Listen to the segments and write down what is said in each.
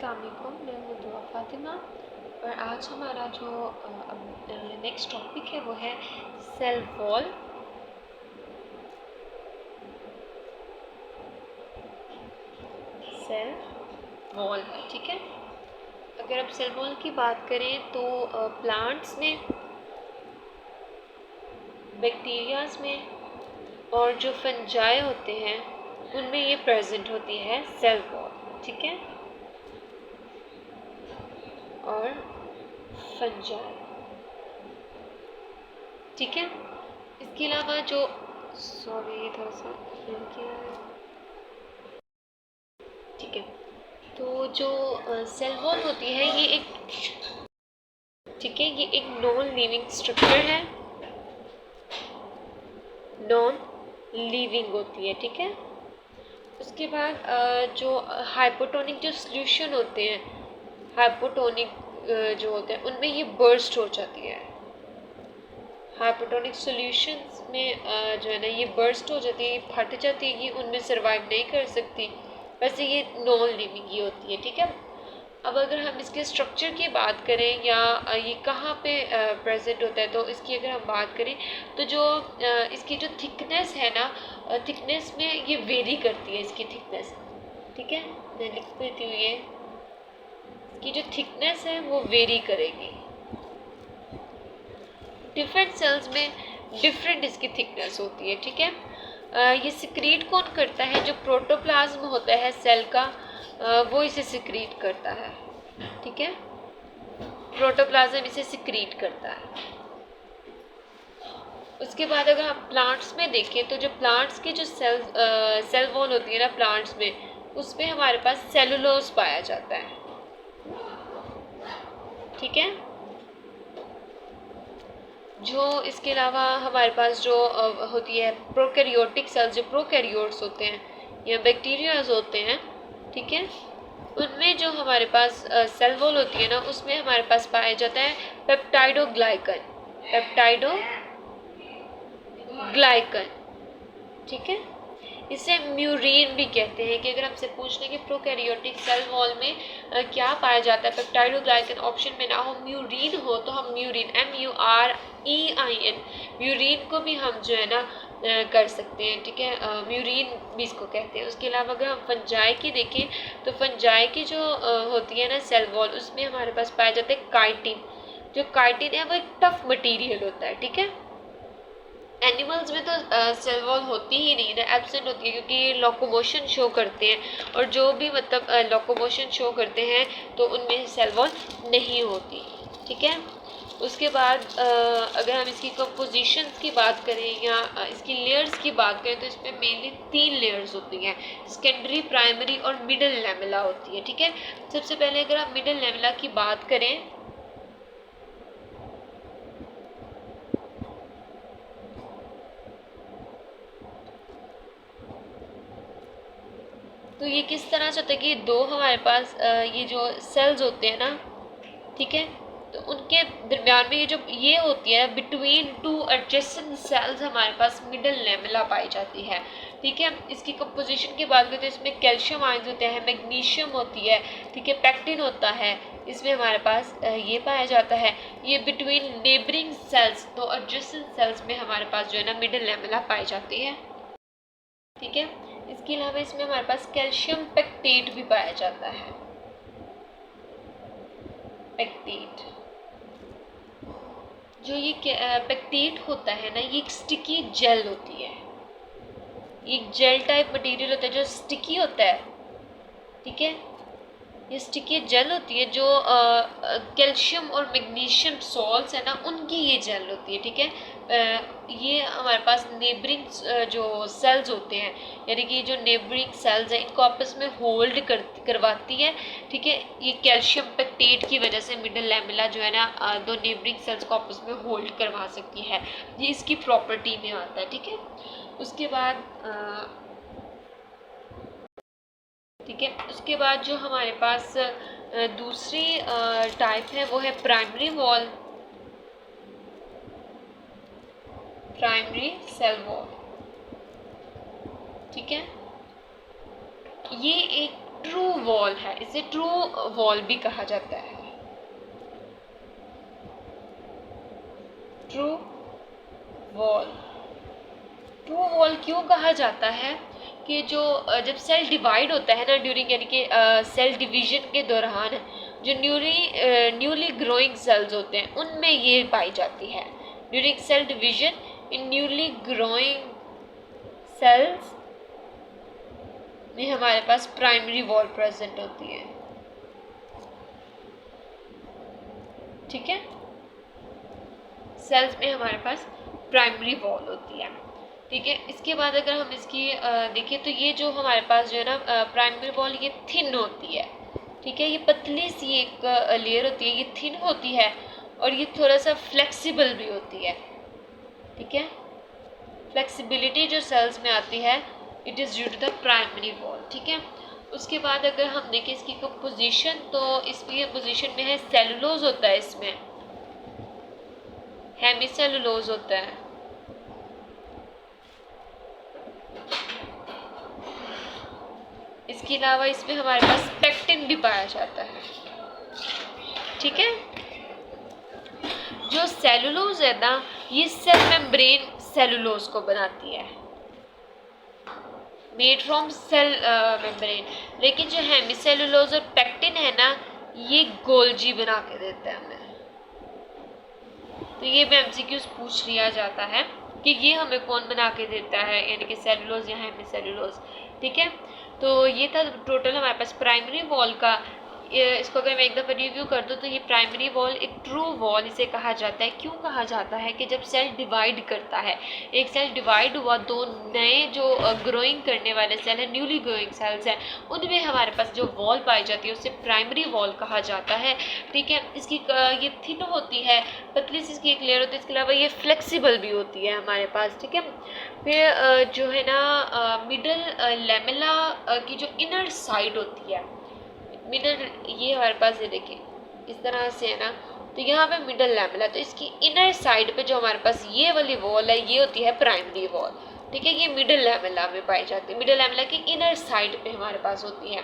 अस्सलाम वालेकुम, मैं हूँ दुआ फ़ातिमा और आज हमारा जो नेक्स्ट टॉपिक है वो है सेल वॉल। सेल वॉल है, ठीक है। अगर आप सेल वॉल की बात करें तो प्लांट्स में, बैक्टीरियाज में और जो फंजाई होते हैं उनमें ये प्रेजेंट होती है सेल वॉल, ठीक है। और फंजाई, ठीक है। इसके अलावा जो सॉरी थोड़ा सा किया है, ठीक है। तो जो सेल वॉल होती है ये एक, ठीक है, ये एक नॉन लिविंग स्ट्रक्चर है, नॉन लिविंग होती है, ठीक है। उसके बाद जो हाइपोटोनिक जो सॉल्यूशन होते हैं, हाइपोटोनिक जो होते हैं उनमें ये बर्स्ट हो जाती है। हाइपोटोनिक सॉल्यूशंस में जो है ना ये बर्स्ट हो जाती है, फट जाती है, ये उनमें सर्वाइव नहीं कर सकती। वैसे ये नॉन लिविंग ही होती है, ठीक है। अब अगर हम इसके स्ट्रक्चर की बात करें या ये कहाँ पे प्रेजेंट होता है, तो इसकी अगर हम बात करें तो जो इसकी जो थिकनेस है ना, थिकनेस में ये वेरी करती है, इसकी थिकनेस, ठीक है। मैं लिख देती हूँ, ये इसकी जो थिकनेस है वो वेरी करेगी। डिफरेंट सेल्स में डिफरेंट इसकी थिकनेस होती है, ठीक है। ये सिक्रीट कौन करता है? जो प्रोटोप्लाज्म होता है सेल का, वो इसे सिक्रीट करता है, ठीक है। प्रोटोप्लाज्म इसे सिक्रीट करता है। उसके बाद अगर हम प्लांट्स में देखें तो जो प्लांट्स के जो सेल वॉल होती है ना प्लांट्स में, उसमें हमारे पास सेलुलोज पाया जाता है, ठीक है। जो इसके अलावा हमारे पास जो होती है प्रोकैरियोटिक सेल्स, जो प्रोकैरियोट्स होते हैं या बैक्टीरियाज होते हैं, ठीक है, उनमें जो हमारे पास सेल वॉल होती है ना, उसमें हमारे पास पाया जाता है पेप्टाइडोग्लाइकन, पेप्टाइडोग्लाइकन, ठीक है। इसे म्यूरीन भी कहते हैं। कि अगर हमसे पूछ लें कि प्रोकैरियोटिक सेल वॉल में क्या पाया जाता है, पेप्टाइडोग्लाइकन ऑप्शन में ना हो, म्यूरीन हो, तो हम म्यूरीन, MUREIN, म्यूरीन को भी हम जो है ना कर सकते हैं, ठीक है। म्यूरीन भी इसको कहते हैं। उसके अलावा अगर हम फंजाई की देखें तो फंजाई की जो होती है ना सेल वॉल, उसमें हमारे पास पाया जाता है काइटिन। जो काइटिन है वो एक टफ मटीरियल होता है, ठीक है। एनिमल्स में तो सेल वॉल होती ही नहीं ना, एब्सेंट होती है, क्योंकि लोकोमोशन शो करते हैं और जो भी मतलब लोकोमोशन शो करते हैं तो उनमें सेल वॉल नहीं होती, ठीक है। उसके बाद अगर हम इसकी कंपोजिशन की बात करें या इसकी लेयर्स की बात करें तो इसमें मेनली 3 लेयर्स होती हैं, सेकेंडरी, प्राइमरी और मिडल लेमेला होती है, ठीक है। सबसे पहले अगर हम मिडल लेमेला की बात करें तो ये किस तरह से होता है कि दो हमारे पास ये जो सेल्स होते हैं ना, ठीक है, तो उनके दरमियान में ये जो ये होती है बिटवीन टू एडजेसेंट सेल्स हमारे पास मिडल लेमेला पाई जाती है, ठीक है। इसकी कंपोजिशन की बात करें तो इसमें कैल्शियम आयंस होते हैं, मैग्नीशियम होती है, ठीक है, पैक्टिन होता है, इसमें हमारे पास ये पाया जाता है। ये बिटवीन नेबरिंग सेल्स, तो एडजेसेंट सेल्स में हमारे पास जो है ना मिडल लेमेला पाई जाती है, ठीक है। इसके अलावा इसमें हमारे पास कैल्शियम पेक्टेट भी पाया जाता है, पेक्टेट। जो ये पेक्टेट होता है ना, ये एक स्टिकी जेल होती है, एक जेल टाइप मटेरियल होता है जो स्टिकी होता है, ठीक है। ये स्टिकी जेल होती है जो कैल्शियम और मैग्नीशियम सॉल्ट्स है ना, उनकी ये जेल होती है, ठीक है। ये हमारे पास नेबरिंग जो सेल्स होते हैं, यानी कि जो नेबरिंग सेल्स हैं, इनको आपस में होल्ड करवाती है, ठीक है। ये कैल्शियम पेक्टेट की वजह से मिडल लेमेला जो है ना दो नेबरिंग सेल्स को आपस में होल्ड करवा सकती है, ये इसकी प्रॉपर्टी में आता है, ठीक है। उसके बाद ठीक है, उसके बाद जो हमारे पास दूसरी टाइप है वो है primary wall, primary cell wall, ठीक है। ये एक ट्रू वॉल है, इसे ट्रू वॉल भी कहा जाता है। ट्रू वॉल, ट्रू वॉल क्यों कहा जाता है कि जो जब सेल डिवाइड होता है ना ड्यूरिंग, यानी कि सेल डिवीजन के दौरान, जो न्यूली ग्रोइंग सेल्स होते हैं उनमें ये पाई जाती है। During cell division in newly growing cells में हमारे पास प्राइमरी वॉल प्रेजेंट होती है। ठीक है, सेल्स में हमारे पास प्राइमरी वॉल होती है। ठीक है, इसके बाद अगर हम इसकी देखें तो ये जो हमारे पास जो है ना प्राइमरी वॉल, ये थिन होती है। ठीक है, ये पतली सी एक लेयर होती है, ये थिन होती है और ये थोड़ा सा फ्लेक्सिबल भी होती है। ठीक है, फ्लेक्सिबिलिटी जो सेल्स में आती है, it is due to the primary wall. ठीक है, उसके बाद अगर हम देखें इसकी कंपोजिशन, तो इसकी पोजीशन में है सेलुलोज होता है, इसमें हेमीसेलुलोज होता है। इसके अलावा इसमें हमारे पास पेक्टिन भी पाया जाता है। ठीक है, जो सेलुलोज है ना, ये सेल मेम्ब्रेन सेलुलोज को बनाती है, मेड फ्रॉम सेल मेम्ब्रेन। लेकिन जो हेमीसेलुलोज और पेक्टिन है ना, ये गोल्जी बना के देता है हमें। तो ये भी एमसीक्यूज पूछ लिया जाता है कि ये हमें कौन बना के देता है, यानी कि सेलुलोज या हेमीसेलुलोज। ठीक है, तो ये था टोटल हमारे पास प्राइमरी वॉल का। इसको अगर मैं एक दफ़ा रिव्यू कर दूँ तो ये प्राइमरी वॉल एक ट्रू वॉल इसे कहा जाता है। क्यों कहा जाता है कि जब सेल डिवाइड करता है, एक सेल डिवाइड हुआ, दो नए जो ग्रोइंग करने वाले सेल हैं, न्यूली ग्रोइंग सेल्स हैं, उनमें हमारे पास जो वॉल पाई जाती है उसे प्राइमरी वॉल कहा जाता है। ठीक है, इसकी ये थिन होती है, पतली सी इसकी एक लेयर होती है, इसके अलावा ये फ्लेक्सिबल भी होती है हमारे पास। ठीक है, फिर जो है ना मिडल लेमेला की जो इनर साइड होती है, मिडल, ये हमारे पास ये देखिए इस तरह से है ना, तो यहाँ पे मिडल लैमेला, तो इसकी इनर साइड पे जो हमारे पास ये वाली वॉल है, ये होती है प्राइमरी वॉल। ठीक है, ये मिडल लैमेला में पाई जाती है, मिडल लैमेला की इनर साइड पे हमारे पास होती है।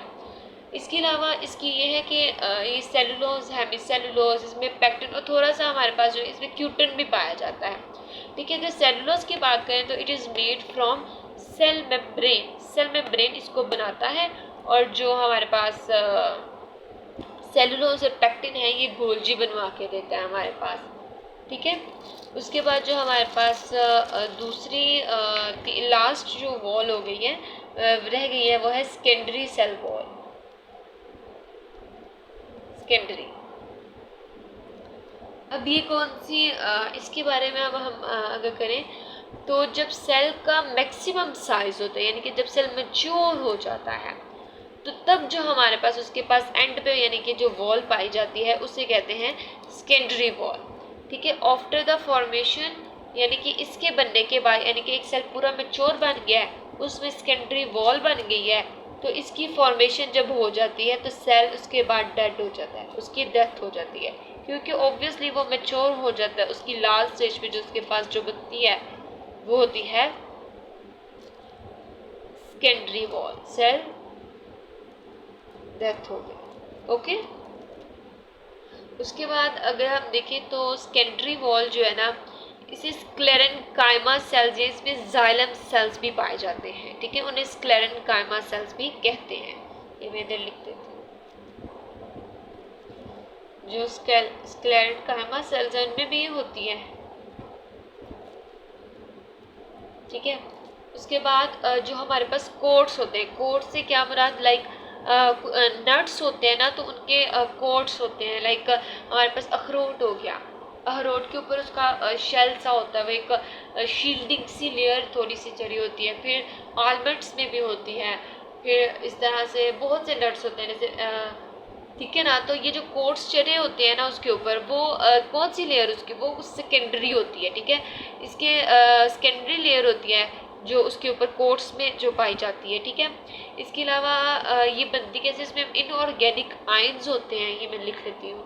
इसके अलावा इसकी ये है कि ये सेलुलोज, हेमीसेलुलोज, इसमें पेक्टिन और थोड़ा सा हमारे पास जो इसमें क्यूटिन भी पाया जाता है। ठीक है, अगर सेलुलोज की बात करें तो it is made from cell membrane, cell membrane इसको बनाता है, और जो हमारे पास सेलुलोज और पेक्टिन है, ये गोल्जी बनवा के देता है हमारे पास। ठीक है, उसके बाद जो हमारे पास दूसरी लास्ट जो वॉल हो गई है, रह गई है, वो है सेकेंडरी सेल वॉल। सेकेंडरी, अब ये कौन सी, इसके बारे में अब हम अगर करें तो जब सेल का मैक्सिमम साइज होता है, यानी कि जब सेल मैच्योर हो जाता है, तो तब जो हमारे पास उसके पास एंड पे यानी कि जो वॉल पाई जाती है उसे कहते हैं सेकेंडरी वॉल। ठीक है, आफ्टर द फॉर्मेशन, यानी कि इसके बनने के बाद, यानी कि एक सेल पूरा मैच्योर बन गया है, उसमें सेकेंडरी वॉल बन गई है, तो इसकी फॉर्मेशन जब हो जाती है तो सेल उसके बाद डेड हो जाता है, उसकी डेथ हो जाती है, क्योंकि ऑब्वियसली वो मैच्योर हो जाता है। उसकी लास्ट स्टेज पे जो उसके पास जो बनती है वो होती है सेकेंडरी वॉल, सेल डेथ हो गई। ओके, उसके बाद अगर हम देखें तो सेकेंडरी वॉल जो है ना, इसे स्क्लेरेनकाइमा सेल्स, इसमें जाइलम सेल्स भी पाए जाते हैं। ठीक है, उन्हें स्क्लेरेनकाइमा सेल्स भी कहते हैं। ये मैं इधर लिख देती हूँ, जो स्क्लेरेनकाइमा सेल्स हैं उनमें भी होती है। ठीक है, उसके बाद जो हमारे पास कोट्स होते हैं, कोट से क्या मुराद, लाइक नट्स होते हैं ना, तो उनके कोट्स होते हैं। लाइक हमारे पास अखरोट हो गया, अखरोट के ऊपर उसका शेल सा होता है, वो एक शील्डिंग सी लेयर थोड़ी सी चढ़ी होती है। फिर आलमंड्स में भी होती है, फिर इस तरह से बहुत से नट्स होते हैं जैसे, ठीक है ना। तो ये जो कोट्स चढ़े होते हैं ना उसके ऊपर, वो कौन सी लेयर उसकी, वो सेकेंडरी होती है। ठीक है, इसके सेकेंडरी लेयर होती है जो उसके ऊपर कोट्स में जो पाई जाती है। ठीक है, इसके अलावा ये बनती कैसे, इसमें इनऑर्गेनिक आयंस होते हैं, ये मैं लिख लेती हूँ,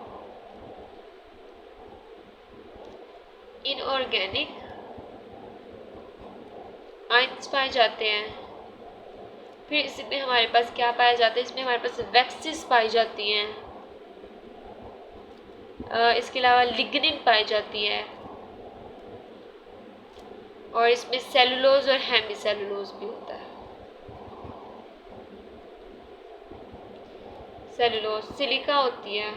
इनऑर्गेनिक आयंस पाए जाते हैं फिर इसमें हमारे पास क्या पाया जाता है, इसमें हमारे पास वैक्सीज पाई जाती हैं, इसके अलावा लिग्निन पाई जाती है, और इसमें सेलुलोज और हेमी सेलुलोज भी होता है। सेलुलोज, सिलिका होती है,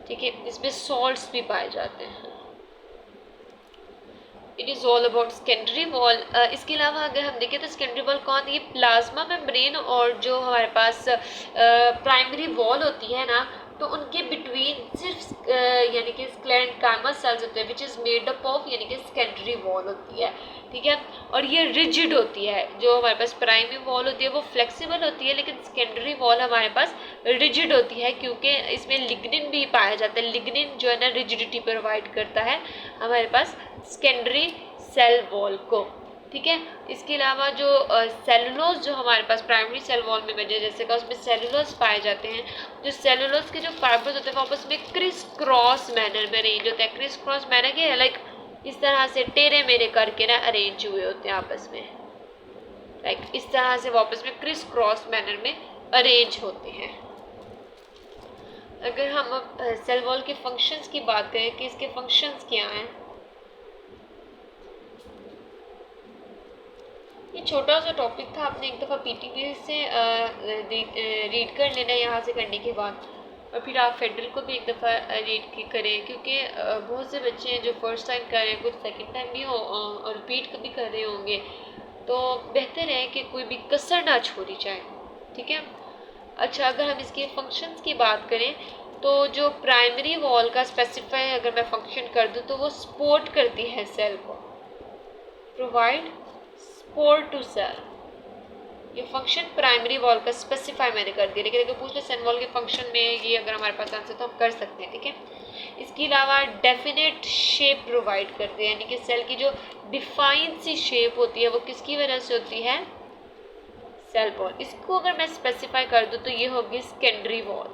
ठीक है। इसमें सॉल्ट्स भी पाए जाते हैं। It is all about secondary wall. इसके अलावा अगर हम देखें तो सेकेंडरी वॉल कौन, ये प्लाज्मा मेम्ब्रेन और जो हमारे पास प्राइमरी वॉल होती है ना, तो उनके बिटवीन सिर्फ यानी कि स्क्लेरेंकाइमा सेल्स होते हैं which is made up of, यानी कि सेकेंडरी वॉल होती है, ठीक है। और ये रिजिड होती है। जो हमारे पास प्राइमरी वॉल होती है वो फ्लेक्सिबल होती है, लेकिन सेकेंडरी वॉल हमारे पास रिजिड होती है, क्योंकि इसमें लिग्निन भी पाया जाता है। लिग्निन जो है ना रिजिडिटी प्रोवाइड करता है हमारे पास सेकेंडरी सेल वॉल को, ठीक है। इसके अलावा जो सेलुलोज जो हमारे पास प्राइमरी सेल वॉल में बचे जैसे का उसमें सेलुलोज पाए जाते हैं। जो सेलुलोज के जो फाइबर्स होते हैं वो आपस में क्रिस क्रॉस मैनर में अरेंज होते हैं। क्रिस क्रॉस मैनर के लाइक इस तरह से टेढ़े मेढ़े करके ना अरेंज हुए होते हैं आपस में, लाइक इस तरह से वो आपस में क्रिस क्रॉस मैनर में अरेंज होते हैं। अगर हम सेल वॉल के फंक्शंस की बात करें कि इसके फंक्शंस क्या हैं, ये छोटा सा टॉपिक था, आपने एक दफ़ा पीटीपी से रीड कर लेना यहाँ से करने के बाद, और फिर आप फेडरल को भी एक दफ़ा रीड करें, क्योंकि बहुत से बच्चे हैं जो फर्स्ट टाइम कर रहे हैं, कुछ सेकंड टाइम भी हो और रिपीट भी कर रहे होंगे, तो बेहतर है कि कोई भी कसर ना छोड़ी जाए, ठीक है। अच्छा, अगर हम इसके फंक्शंस की बात करें तो जो प्राइमरी वॉल का स्पेसिफाई अगर मैं फंक्शन कर दूँ तो वो सपोर्ट करती है सेल को, प्रोवाइड सपोर्ट टू सेल। ये फंक्शन प्राइमरी वॉल का स्पेसिफाई मैंने कर दिया, लेकिन अगर पूछ ले सेल वॉल के फंक्शन में ये अगर हमारे पास आंसर तो हम कर सकते हैं, ठीक है। इसके अलावा डेफिनेट शेप प्रोवाइड करते हैं, यानी कि सेल की जो डिफाइन सी शेप होती है वो किसकी वजह से होती है, सेल वॉल। इसको अगर मैं स्पेसिफाई कर दूँ तो ये होगी सेकेंडरी वॉल।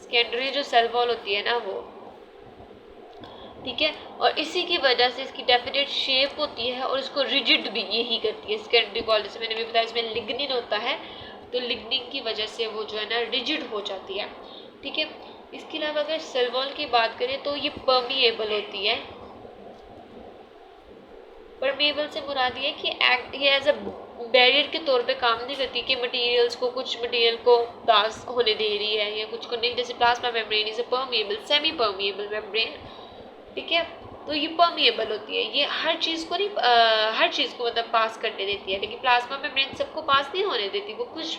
सेकेंडरी जो सेल वॉल होती है ना वो, ठीक है। और इसी की वजह से इसकी डेफिनेट शेप होती है और इसको रिजिड भी यही करती है सेकेंडरी वॉल। जैसे मैंने भी बताया इसमें लिग्निन होता है, तो लिग्निन की वजह से वो जो है ना रिजिड हो जाती है, ठीक है। इसके अलावा अगर सेल वॉल की बात करें तो ये परमिएबल होती है। परमिएबल से मुराद ये कि ये एज अ बैरियर के तौर पे काम नहीं करती कि मटेरियल्स को, कुछ मटेरियल को पास होने दे रही है या कुछ को नहीं, जैसे plasma membrane is a permeable, semi permeable membrane, ठीक है। तो ये परमिएबल होती है, ये हर चीज़ को नहीं हर चीज़ को मतलब पास करने देती है, लेकिन प्लाज्मा मेम्ब्रेन सबको पास नहीं होने देती, वो कुछ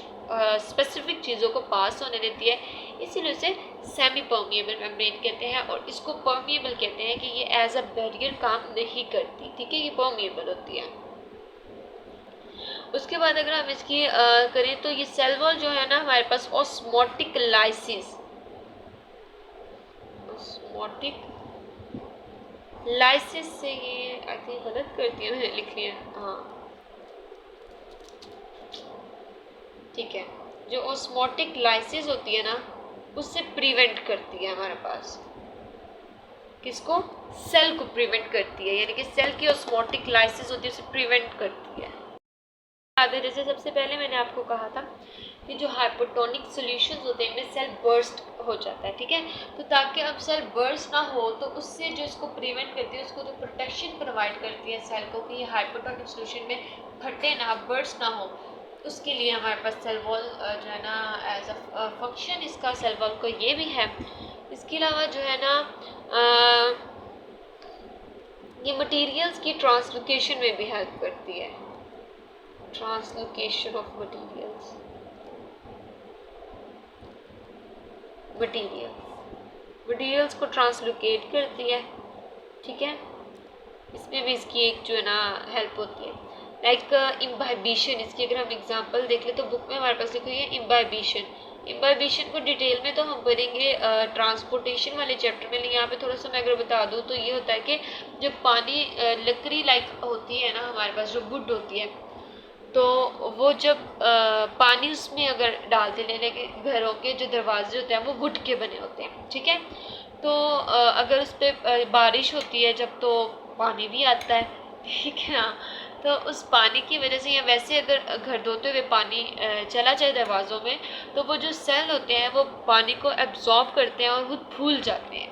स्पेसिफिक चीज़ों को पास होने देती है, इसीलिए उसे सेमी परमिएबल मेम्ब्रेन कहते हैं। और इसको परमिएबल कहते हैं कि ये एज अ बैरियर काम नहीं करती, ठीक है, ये परमिएबल होती है। उसके बाद अगर हम इसकी करें तो ये सेल वॉल जो है ना हमारे पास ऑस्मोटिक लाइसिस, ऑस्मोटिक लाइसिस से ये आई थिंक गलत करती है, मैंने लिख लिया, हाँ ठीक है, जो ऑस्मोटिक लाइसिस होती है ना उससे प्रिवेंट करती है हमारे पास, किसको, सेल को प्रिवेंट करती है, यानी कि सेल की ऑस्मोटिक लाइसिस होती है उसे प्रिवेंट करती है। जैसे सबसे पहले मैंने आपको कहा था कि जो हाइपोटोनिक सॉल्यूशंस होते हैं इनमें सेल बर्स्ट हो जाता है, ठीक है। तो ताकि अब सेल बर्स्ट ना हो तो उससे जो इसको प्रिवेंट करती है, उसको जो प्रोटेक्शन प्रोवाइड करती है सेल को कि ये हाइपोटोनिक सॉल्यूशन में फटे ना, बर्स्ट ना हो, उसके लिए हमारे पास सेल वॉल जो है ना एज अ फंक्शन इसका सेल वॉल को ये भी है। इसके अलावा जो है ना ये मटेरियल्स की ट्रांसलोकेशन में भी हेल्प करती है, ट्रांसलोकेशन ऑफ मटेरियल्स को ट्रांसलोकेट करती है, ठीक है। इसमें भी इसकी एक जो है ना हेल्प होती है, लाइक इम्बाइबिशन। इसकी अगर हम एग्जांपल देख ले तो बुक में हमारे पास लिखी हुई है इम्बाइबिशन को डिटेल में तो हम पढ़ेंगे ट्रांसपोर्टेशन वाले चैप्टर में, लेकिन यहाँ पे थोड़ा सा मैं अगर बता दूँ तो ये होता है कि जब पानी लकड़ी लाइक होती है ना हमारे पास जो वुड होती है, तो वो जब पानी उसमें अगर डालते लेने के घरों के जो दरवाजे होते हैं वो वुड के बने होते हैं, ठीक है। तो अगर उस पर बारिश होती है जब तो पानी भी आता है, ठीक है ना। तो उस पानी की वजह से, या वैसे अगर घर धोते हुए पानी चला जाए दरवाज़ों में, तो वो जो सेल होते हैं वो पानी को एब्जॉर्ब करते हैं और खुद फूल जाते हैं।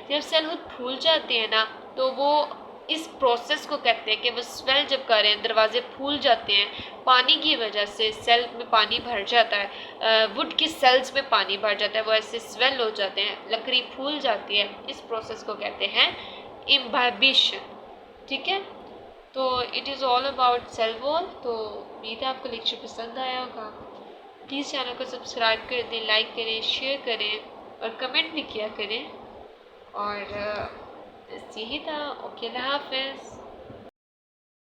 जब सेल खुद फूल जाते हैं ना, तो वो इस प्रोसेस को कहते हैं कि वो स्वेल जब कर रहे हैं, दरवाजे फूल जाते हैं पानी की वजह से, सेल में पानी भर जाता है, वुड की सेल्स में पानी भर जाता है, वो ऐसे स्वेल हो जाते हैं, लकड़ी फूल जाती है। इस प्रोसेस को कहते हैं इम्बाइबिशन। ठीक है, तो it is all about cell wall. तो उम्मीद है आपको लेक्चर पसंद आया होगा। प्लीज़ चैनल को सब्सक्राइब कर दें, लाइक करें, शेयर करें और कमेंट भी किया करें। और यही था। ओके, अल्लाह हाफ़िज़।